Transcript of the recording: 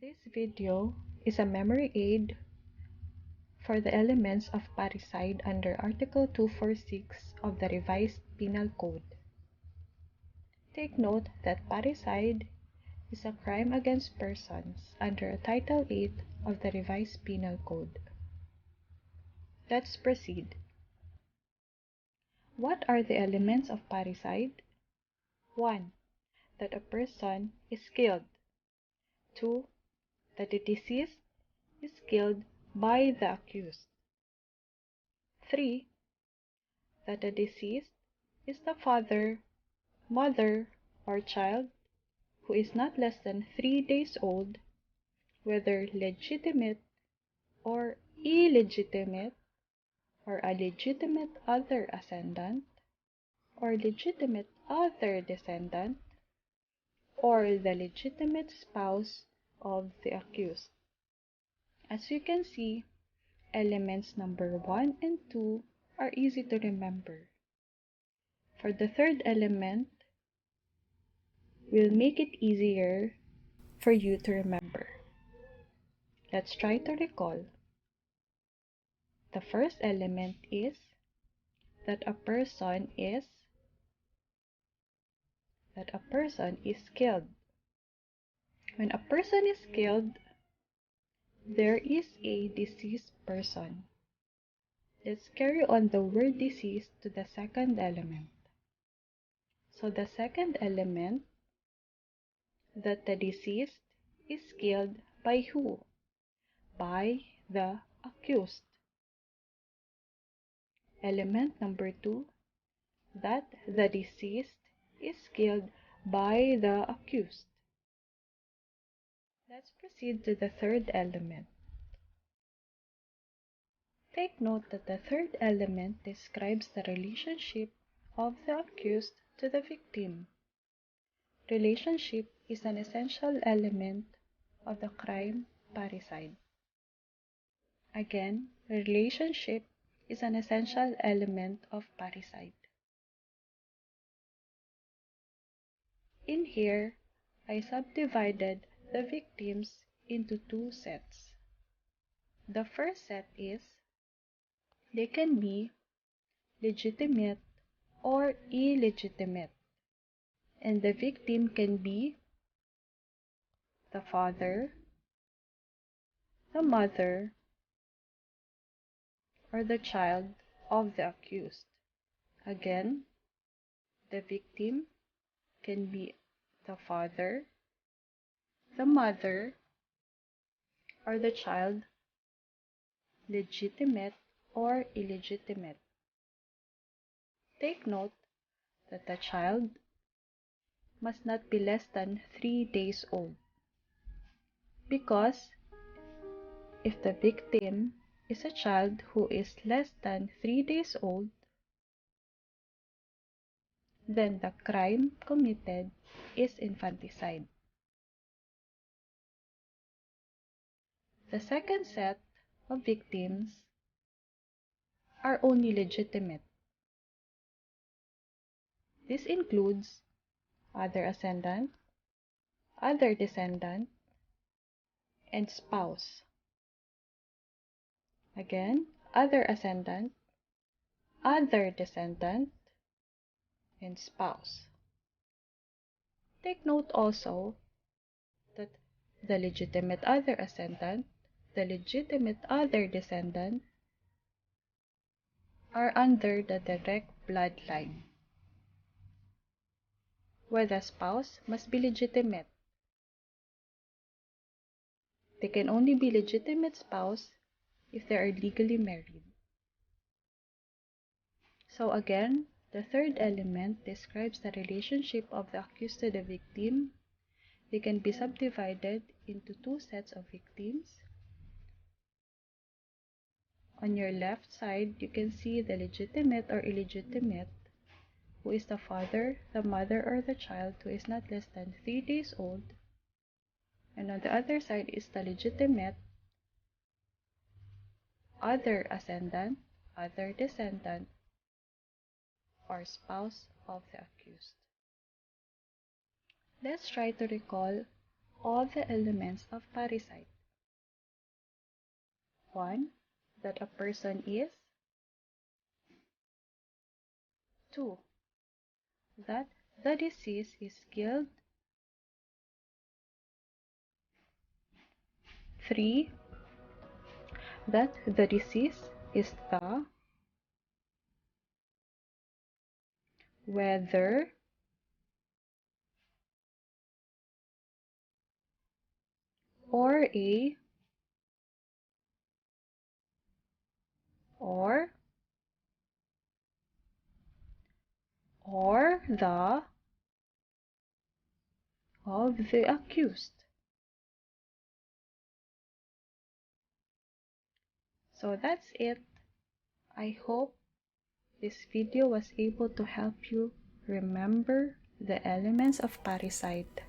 This video is a memory aid for the elements of parricide under Article 246 of the Revised Penal Code. Take note that parricide is a crime against persons under Title 8 of the Revised Penal Code. Let's proceed. What are the elements of parricide? 1. That a person is killed. 2. That the deceased is killed by the accused. 3. That the deceased is the father, mother, or child who is not less than 3 days old, whether legitimate or illegitimate, or a legitimate other ascendant, or legitimate other descendant, or the legitimate spouse of the accused. As you can see, elements number 1 and 2 are easy to remember. For the third element, we'll make it easier for you to remember. Let's try to recall. The first element is that a person is killed. When a person is killed, there is a deceased person. Let's carry on the word deceased to the second element. So the second element, that the deceased is killed by who? By the accused. Element number 2, that the deceased is killed by the accused. Let's proceed to the third element. Take note that the third element describes the relationship of the accused to the victim. Relationship is an essential element of the crime parricide. Again, relationship is an essential element of parricide. In here, I subdivided the victims into 2 sets. The first set is they can be legitimate or illegitimate, and the victim can be the father, the mother, or the child of the accused. Again, the victim can be the father, the mother, or the child, legitimate or illegitimate. Take note that the child must not be less than 3 days old, because if the victim is a child who is less than 3 days old, then the crime committed is infanticide. The second set of victims are only legitimate. This includes other ascendant, other descendant, and spouse. Again, other ascendant, other descendant, and spouse. Take note also that the legitimate other ascendant, the legitimate other descendant are under the direct bloodline, where the spouse must be legitimate. They can only be legitimate spouse if they are legally married. So again, the third element describes the relationship of the accused to the victim. They can be subdivided into 2 sets of victims. On your left side, you can see the legitimate or illegitimate, who is the father, the mother, or the child who is not less than 3 days old. And on the other side is the legitimate, other ascendant, other descendant, or spouse of the accused. Let's try to recall all the elements of parricide. 1. That a person is. 2. That the disease is killed. 3. That the disease is the whether or a or the of the accused. So that's it. I hope this video was able to help you remember the elements of parricide.